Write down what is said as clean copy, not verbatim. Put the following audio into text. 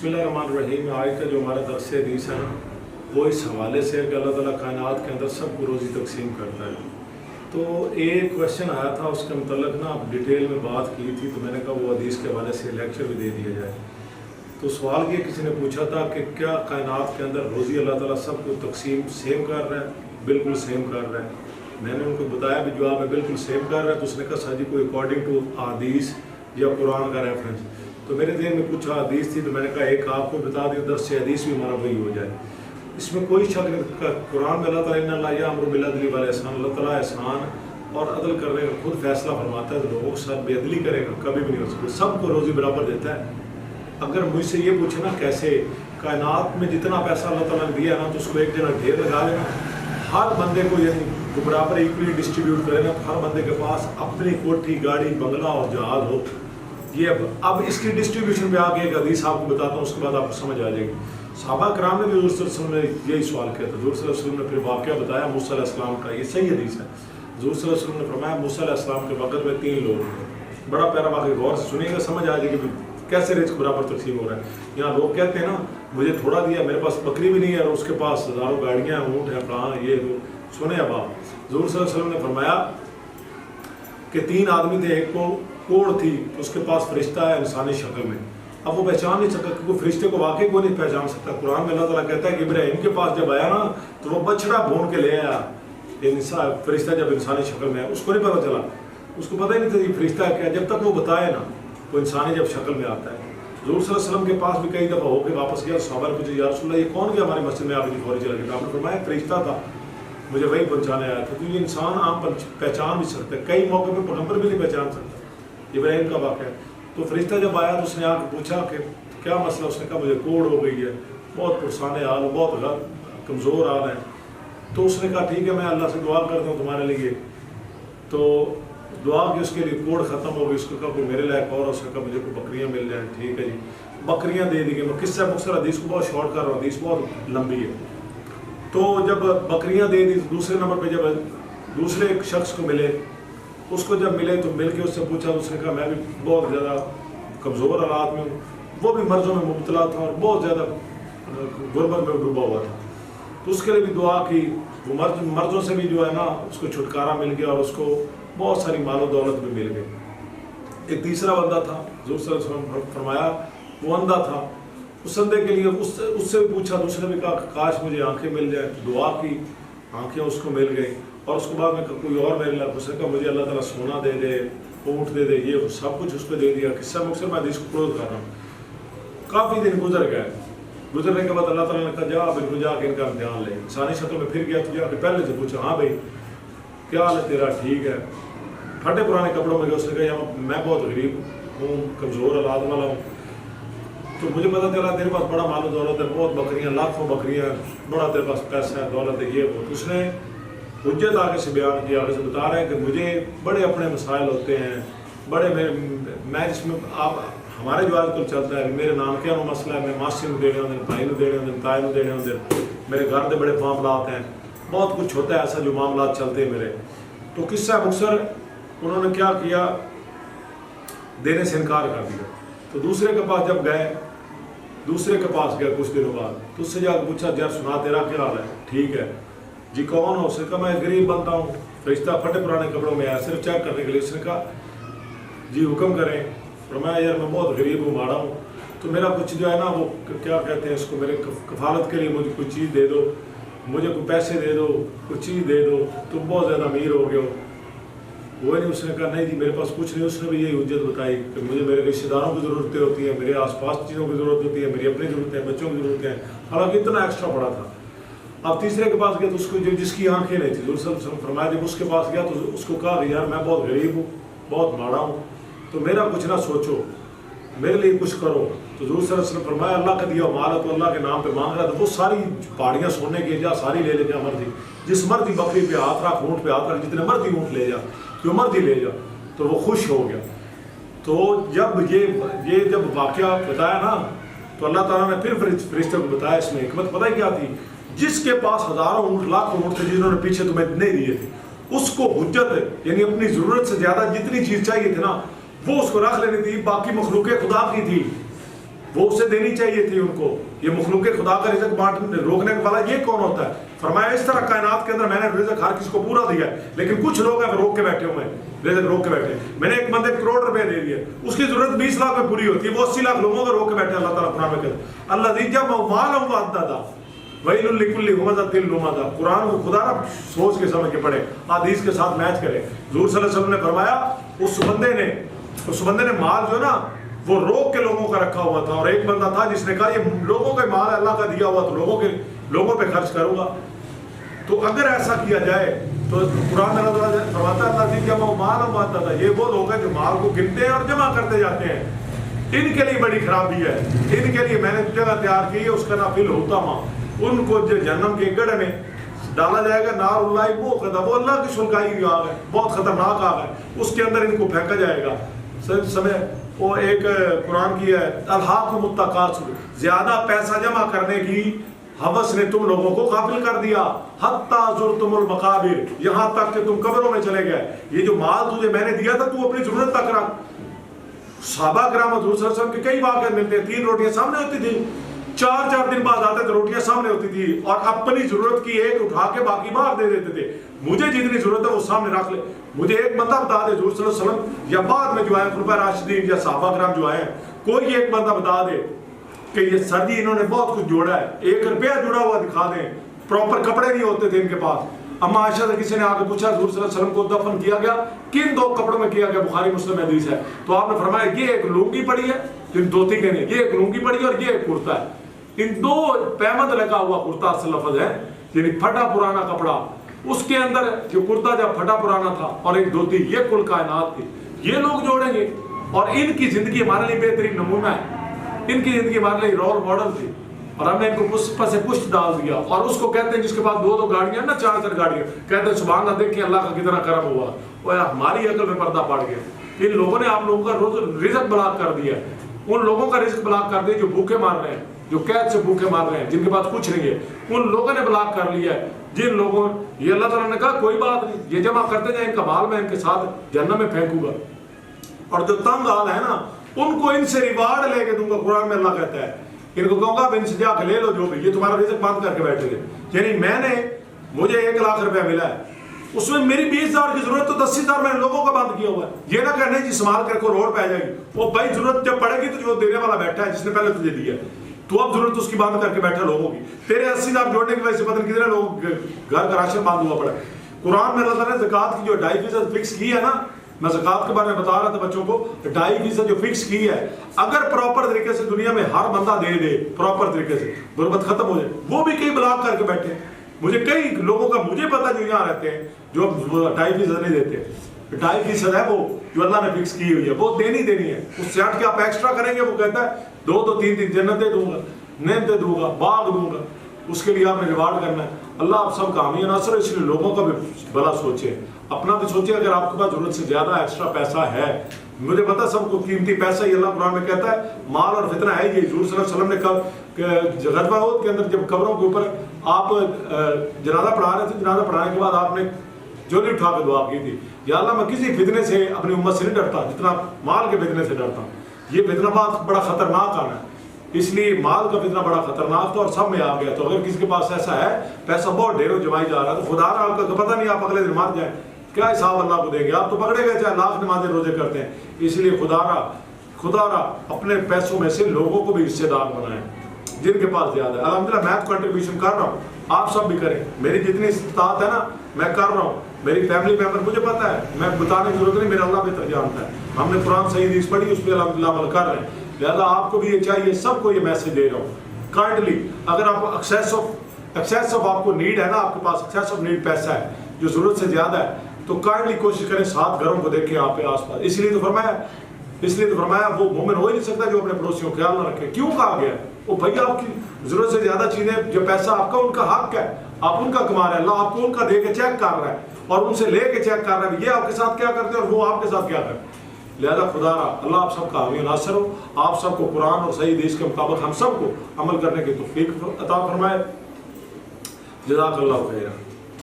बिस्मिल्लाहिर्रहमानिर्रहीम। आज का जो हमारा दर्स हदीस है ना, वो इस हवाले से है कि अल्लाह ताला कायनात के अंदर सबको रोज़ी तकसीम करता है। तो एक क्वेश्चन आया था, उसके मतलब ना डिटेल में बात की थी, तो मैंने कहा वो हदीस के हवाले से लेक्चर भी दे दिया जाए। तो सवाल ये किसी ने पूछा था कि क्या कायनात के अंदर रोज़ी अल्लाह ताला सबको तकसीम सेम कर रहा है? बिल्कुल सेम कर रहा है। मैंने उनको बताया भी जवाब में बिल्कुल सेम कर रहा है। तो उसने कहा सर जी कोई अकॉर्डिंग टू हदीस या कुरान का रेफरेंस। तो मेरे ज़हन में कुछ हदीस थी, तो मैंने कहा एक आपको बता दें, दर्स से हदीस भी हमारा वही हो जाए। इसमें कोई शक नहीं। कुरान में अल्लाह ताला इन्ना ला यामुरु बिल अदली वल इहसान, अल्लाह ताला एहसान और अदल करने का खुद फैसला फरमाता है, तो लोगों के साथ बेअदली करेगा कभी भी नहीं हो सकता। सबको रोज़ी बराबर देता है। अगर मुझसे ये पूछे ना कैसे, कायनात में जितना पैसा अल्लाह ताला ने दिया ना, तो उसको एक जगह ढेर लगा लेना, हर बंदे को यानी बराबर इक्वली डिस्ट्रीब्यूट करे ना, हर बंदे के पास अपनी कोठी, गाड़ी, बंगला और जहाज हो। ये अब इसकी डिस्ट्रीब्यूशन पे आके एक हदीस आपको बताता हूँ, उसके बाद आपको समझ आ जाएगी। सहाबा कराम ने भी हुज़ूर सल्लल्लाहु अलैहि वसल्लम ने यही सवाल किया था। हुज़ूर सल्लल्लाहु अलैहि वसल्लम ने फिर वाक़या बताया मूसा अलैहि सलाम का, ये सही हदीस है। हुज़ूर सल्लल्लाहु अलैहि वसल्लम ने फरमाया मूसा अलैहि सलाम के वक़्त में 3 लोग थे। बड़ा प्यारा वाक़या, गौर से सुनिएगा, समझ आ जाएगी कैसे रिज़्क़ बराबर तकसीम हो रहा है। यहाँ लोग कहते हैं ना मुझे थोड़ा दिया, मेरे पास बकरी भी नहीं है और उसके पास हज़ारों गाड़ियाँ, ऊँट है, फलां ये वो। सुने अब आप, हुज़ूर सल्लल्लाहु अलैहि वसल्लम ने फरमाया कि 3 आदमी थे, एक को कोढ़ थी, उसके पास फरिश्ता है इंसानी शक्ल में। अब वो पहचान नहीं सकता, क्योंकि फरिश्ते को वाकई को नहीं पहचान सकता। कुरान में अल्लाह ताला कहता है कि इब्राहिम के पास जब आया ना, तो वो बछड़ा भून के ले आया। फरिश्ता जब इंसानी शक्ल में आया, उसको नहीं पता चला, उसको पता ही नहीं था ये फरिश्ता क्या, जब तक वो बताए ना, वो इंसानी जब शक्ल में आता है। हुज़ूर सल्लल्लाहु अलैहि वसल्लम के पास भी कई दफ़ा होकर वापस गया, सहाबा ने पूछा या रसूल अल्लाह ये कौन गया हमारी मस्जिद में, आप फौरी चला गया। आपने फरमाया फरिश्ता था, मुझे वही पहचाने आया था। तो ये इंसान आम पहचान भी सकता है, कई मौके पर पैगंबर भी नहीं पहचान सकता। इब्राहिम का वाक़या। तो फरिश्ता जब आया तो उसने आकर पूछा कि क्या मसला। उसने कहा मुझे कोढ़ हो गई है, बहुत पुरसाने हाल, बहुत कमज़ोर हाल है। तो उसने कहा ठीक है, मैं अल्लाह से दुआ करता हूँ तुम्हारे लिए। तो दुआ की, उसके लिए कोढ़ ख़त्म हो गई। उसको कहा कोई मेरे लायक और, उसने कहा मुझे कोई बकरियाँ मिल जाएँ। ठीक है जी, बकरियाँ दे दी गई। मैं किस्सा मुख्तसर हदीस को बहुत शॉर्ट कर रहा हूँ, हदीस बहुत लंबी है। तो जब बकरियाँ दे दी, दूसरे नंबर पर जब दूसरे एक शख्स को मिले, उसको जब मिले तो मिल के उससे पूछा, उसने कहा मैं भी बहुत ज़्यादा कमज़ोर हालात में हूँ, वो भी मर्ज़ों में मुब्तला था और बहुत ज़्यादा गुर्बत में डूबा हुआ था। तो उसके लिए भी दुआ की। वो मर्ज़ों से भी जो है ना उसको छुटकारा मिल गया और उसको बहुत सारी मालो दौलत भी मिल गई। एक तीसरा बंदा था, हुज़ूर सल्लल्लाहु अलैहि वसल्लम फरमाया वो अंधा था। उस अंधे के लिए उससे भी पूछा, तो उसने भी कहा काश मुझे आँखें मिल जाए। दुआ की, आँखें उसको मिल गई। और उसके बाद में कोई और मेरे लिए, उसने कहा मुझे अल्लाह ताला सोना दे दे, ऊँट दे दे, ये सब कुछ उसको दे दिया। किस्सा मुझसे मैं हदीस को क्लोज कर रहा हूँ। काफ़ी दिन गुजर गए। गुजरने के बाद अल्लाह ताला ने कहा जा बिल्कुल जाके इनका इम्तिहान ले। इंसानी शक्ल में फिर गया, तो जाके पहले से पूछा हाँ भाई क्या हाल है तेरा, ठीक है। फटे पुराने कपड़ों में गया। उसने कहा मैं बहुत गरीब हूँ, कमज़ोर औलाद वाला हूँ। तो मुझे पता चला तेरे पास बड़ा माल दौलत है, बहुत बकरियाँ, लाखों बकरियाँ, बड़ा तेरे पास पैसा है, दौलत है, ये वो। उसने हुज्जत आगे से बयान किया, आगे से बता रहे हैं कि मुझे बड़े अपने मसाइल होते हैं, बड़े मैं जिसमें आप हमारे जो आजकल चलता है मेरे नाम क्या मसला है, मैं मासी को देने होंगे, भाई को देने होंगे, ताए को देने होंगे, मेरे घर के बड़े मामलात हैं, बहुत कुछ होता है ऐसा जो मामलात चलते हैं मेरे। तो किस्सा मुख्तसर उन्होंने क्या किया, देने से इनकार कर दिया। तो दूसरे के पास जब गए, दूसरे के पास गए कुछ दिनों बाद, तो उससे जाकर पूछा जरा सुना तेरा क्या हाल है, ठीक है जी, कौन हो। उसने कहा मैं गरीब बनता हूँ। फरिश्ता फटे पुराने कपड़ों में आया सिर्फ चेक करने के लिए। उसने कहा जी हुक्म करें। फरमाया यार मैं बहुत गरीब हूँ, माड़ा हूँ, तो मेरा कुछ जो है ना वो क्या कहते हैं इसको, मेरे कफालत के लिए मुझे कोई चीज़ दे दो, मुझे कोई पैसे दे दो, कोई चीज़ दे दो, तुम बहुत ज़्यादा अमीर हो गए हो। वो नहीं, उसने कहा नहीं जी मेरे पास कुछ नहीं। उसने भी यही हुज्जत बताई कि मुझे मेरे रिश्तेदारों की ज़रूरतें होती हैं, मेरे आसपास चीज़ों की ज़रूरत होती है, मेरी अपनी ज़रूरतें, बच्चों की ज़रूरतें हैं। हालांकि इतना एक्स्ट्रा पड़ा था। अब तीसरे के पास गया तो उसको जो जिसकी आंखें नहीं थी, हुज़ूर फरमाया जब उसके पास गया तो उसको कहा यार मैं बहुत गरीब हूँ, बहुत माड़ा हूँ, तो मेरा कुछ ना सोचो, मेरे लिए कुछ करो। तो हुज़ूर सल्लल्लाहु अलैहि वसल्लम फरमाया अल्लाह का दिया माल तो अल्लाह के नाम पे मांग रहा था, वो सारी पहाड़ियाँ सोने की जा, सारी ले जा मर्जी, जिस मर्जी बकरी पे हाथ रख, ऊँट पे हाथ रख, जितने मर्जी ऊँट ले जा, जो मर्जी ले जा। तो वो खुश हो गया। तो जब ये जब वाक़या बताया ना, तो अल्लाह ताला ने फिर फरिश्ते को बताया। इसमें हिकमत पता है क्या थी, जिसके पास हज़ारों ऊँट, लाखों ऊँट थे जिन्होंने पीछे तुम्हें नहीं दिए थे, उसको हुज्जत यानी अपनी ज़रूरत से ज़्यादा जितनी चीज़ चाहिए थी ना वो उसको रख लेनी थी, बाकी मखलूक़ खुदा की थी। وہ اسے دینی چاہیے تھی ان کو. یہ مخلوق خدا کا رزق بانٹنے روکنے والا یہ کون ہوتا ہے؟ فرمایا اس طرح کائنات کے اندر میں نے رزق ہر کسی کو پورا دیا ہے، لیکن کچھ لوگ ہیں روک کے بیٹھے ہوئے ہیں، رزق روک کے بیٹھے. میں نے ایک بندے کو کروڑ روپے دے دیے، اس کی ضرورت 20 لاکھ میں پوری ہوتی ہے، وہ 80 لاکھ لوگوں کو روک کے بیٹھے. اللہ تعالیٰ قرآن میں کہتے ہیں اللہ دیجا مالهم وعددا ویل لکل ہمزۃ لمزہ. قرآن کو خدا نہ سوچ کے سمجھ کے پڑھے، حدیث کے ساتھ میچ کرے. حضور صلی اللہ علیہ وسلم نے فرمایا اس بندے نے مال جو ہے نا وہ روک کے لوگوں کا رکھا ہوا تھا، اور ایک بندہ تھا جس نے کہا یہ لوگوں کا مال اللہ کا دیا ہوا تو لوگوں پہ خرچ کروں گا. تو اگر ایسا کیا جائے تو قرآن اللہ تعالیٰ فرماتا ہے اللہ دیجا مالهم وعددا. یہ وہ لوگ ہیں جو مال کو گنتے ہیں اور جمع کرتے جاتے ہیں، ان کے لیے بڑی خرابی ہے. ان کے لیے میں نے جگہ تیار کی ہے، اس کا نام الحطمہ. ان کو جو جہنم کے گڑھ میں ڈالا جائے گا، نار اللہ موقدہ، وہ اللہ کی سلگائی آگ ہے، بہت خطرناک آگ ہے، اس کے اندر ان کو پھینکا جائے گا. سمے وہ ایک قرآن کی ہے الہاکم التکاثر، زیادہ پیسہ جمع کرنے کی ہوس نے تم لوگوں کو غافل کر دیا. حتیٰ زرتم المقابر، یہاں تک کہ تم قبروں میں چلے گئے. یہ جو مال تجھے میں نے دیا تھا تو اپنی ضرورت تک رکھ. صحابہ کرام حضور صلی اللہ علیہ وسلم کے کئی واقعات ملتے ہیں، 3 روٹیاں سامنے ہوتی تھی، 4 دن بعد آتے تو روٹیاں سامنے ہوتی تھی، اور اپنی ضرورت کی ایک اٹھا کے باقی باہر دے دیتے تھے. مجھے جتنی ضرورت ہے وہ سامنے رکھ لے. مجھے ایک بندہ بتا دے حضور صلی اللہ علیہ وسلم یا بعد میں جو آئے خلفائے راشدین یا صحابہ کرام جو آئے، کوئی ایک بندہ بتا دے کہ یہ سردی انہوں نے بہت کچھ جوڑا ہے، 1 روپیہ جڑا ہوا دکھا دیں. پراپر کپڑے نہیں ہوتے تھے ان کے پاس. اما عائشہ سے کسی نے آ کے پوچھا حضور صلی اللہ علیہ وسلم کو دفن کیا گیا کن 2 کپڑوں میں کیا گیا؟ بخاری مسلم حدیث ہے. تو آپ نے فرمایا یہ ایک لنگی پڑی ہے، جن دھوتی کے نہیں، یہ ایک لنگی پڑی ہے اور یہ ایک کرتا ہے. ان 2 پیمند لگا ہوا کرتا سے لفظ ہے، یعنی پھٹا پرانا کپڑا. اس کے اندر جو کرتا جب پھٹا پرانا تھا اور ایک دھوتی، یہ کل کائنات تھی. یہ لوگ جوڑیں گے اور ان کی زندگی ہمارے لیے بہترین نمونہ ہے، ان کی زندگی ہمارے لیے رول ماڈل تھی، اور ہم نے ان کو پس سے پشت ڈال دیا. اور اس کو کہتے ہیں جس کے پاس 2 گاڑیاں نا 4 گاڑیاں، کہتے ہیں سبحان اللہ دیکھیں اللہ کا کتنا کرم ہوا. وہ ہماری عقل میں پردہ پڑ گیا. ان لوگوں نے آپ لوگوں کا رزق بلاک کر دیا. ان لوگوں کا رزق بلاک کر دیا جو بھوکے مار رہے ہیں، جو قید سے بھوکے مار رہے ہیں، جن کے پاس کچھ نہیں ہے. ان لوگوں نے بلاک کر لیا ہے. جن لوگوں یہ اللہ تعالیٰ نے کہا کوئی بات نہیں، یہ جمع کرتے جائیں، ان کا مال میں ان کے ساتھ جہنم میں پھینکوں گا. اور جو تنگ حال ہے نا ان کو ان سے ریوارڈ لے کے دوں گا. قرآن میں اللہ کہتا ہے ان کو کہوں گا اب ان سے جا کے لے لو جو بھی، یہ تمہارا رزق بند کر کے بیٹھے گے. یعنی مجھے 1 لاکھ روپیہ ملا ہے، اس میں میری 20,000 کی ضرورت تو 10,000 میں نے لوگوں کا بند کیا ہوا ہے. یہ نہ کہنے جی سنبھال کر کو روڈ پہ آ جائے گی. وہ بھائی ضرورت جب پڑے گی تو جو دینے والا بیٹھا ہے جس نے پہلے تجھے دیا، تو اب ضرورت اس کی بند کر کے بیٹھا لوگوں کی. تیرے 80,000 جوڑنے کی وجہ سے پتہ نہیں کتنے لوگ گھر کا راشن بند ہوا پڑا. قرآن میں اللہ تعالیٰ نے زکوٰۃ کی جو 2.5% فکس کی ہے نا، میں زکوٰۃ کے بارے میں بتا رہا تھا بچوں کو، 2.5% جو فکس کی ہے، اگر پراپر طریقے سے دنیا میں ہر بندہ دے پراپر طریقے سے، غربت ختم ہو جائے. وہ بھی کئی بلاک کر کے بیٹھے. مجھے کئی لوگوں کا مجھے پتا جو یہاں رہتے ہیں جو 2.5% نہیں دیتے. 2.5% ہے وہ جو اللہ نے فکس کی ہوئی ہے، وہ دینی ہے. اس سے ہٹ کے آپ ایکسٹرا کریں گے، وہ کہتا ہے 2-3 جنتیں دوں گا، نعمتیں دوں گا، باغ دوں گا. اس کے لیے آپ نے ریوارڈ کرنا ہے. اللہ آپ سب کا حامی ناصر. اس لیے لوگوں کا بھی بھلا سوچے، اپنا بھی سوچے. اگر آپ کے پاس ضرورت سے زیادہ ایکسٹرا پیسہ ہے، مجھے پتا سب کو قیمتی پیسہ ہی اللہ قرآن میں کہتا ہے مال اور فتنہ ہے. یہ حضور صلی اللہ علیہ وسلم نے غزوہ احد کے اندر جب قبروں کے اوپر آپ جنازہ پڑھا رہے تھے، جنازہ پڑھانے کے بعد آپ نے جھولی اٹھا کے دعا کی تھی، یا اللہ میں کسی فتنے سے اپنی امت سے نہیں ڈرتا جتنا مال کے فتنے سے ڈرتا ہوں. یہ فتنہ بات بڑا خطرناک آنا ہے، اس لیے مال کا فتنہ بڑا خطرناک تھا اور سب میں آ گیا. تو اگر کسی کے پاس ایسا ہے پیسہ بہت ڈھیروں جمائی جا رہا ہے، تو خدا رہا آپ کا پتہ نہیں آپ اگلے دن مار جائیں، کیا حساب اللہ کو دیں گے. آپ تو پکڑے گئے چاہے لاکھ نمازیں روزے کرتے ہیں. اس لیے خدا رہا اپنے پیسوں میں سے لوگوں کو بھی حصے دار بنائیں جن کے پاس زیادہ ہے. الحمدللہ میں تو کنٹریبیوشن کر رہا ہوں، آپ سب بھی کریں. میری جتنی استطاعت ہے نا میں کر رہا ہوں. میری فیملی ممبر مجھے پتا ہے، میں بتانے کی ضرورت نہیں، میرا اللہ بہتر جانتا ہے. ہم نے قرآن صحیح حدیث پڑھی، اس پہ الحمدللہ عمل کر رہے ہیں. لہٰذا آپ کو بھی یہ چاہیے، سب کو یہ میسج دے رہا ہوں کائنڈلی. اگر آپ ایکسیس آف آپ کو نیڈ ہے نا، آپ کے پاس ایکسیس آف نیڈ پیسہ ہے جو ضرورت سے زیادہ ہے، تو کائنڈلی کوشش کریں 7 گھروں کو دیکھیں آپ کے آس پاس. اس لیے تو فرمایا وہ مومن ہو ہی نہیں سکتا جو اپنے پڑوسیوں کا خیال نہ رکھے. کیوں کہا گیا؟ وہ بھائی آپ کی ضرورت سے زیادہ چیزیں، جو پیسہ آپ کا ان کا حق ہے، آپ ان کا کما رہے ہیں، اللہ آپ کو ان کا دے کے چیک کر رہا ہے اور ان سے لے کے چیک کر رہا ہے یہ آپ کے ساتھ کیا کرتے ہیں اور وہ آپ کے ساتھ کیا کرتے ہیں. لہذا خدا رہا اللہ آپ سب کا حامی ناصر ہو، آپ سب کو قرآن اور صحیح حدیث کے مطابق ہم سب کو عمل کرنے کی توفیق عطا فرمائے. جزاک اللہ خیرا.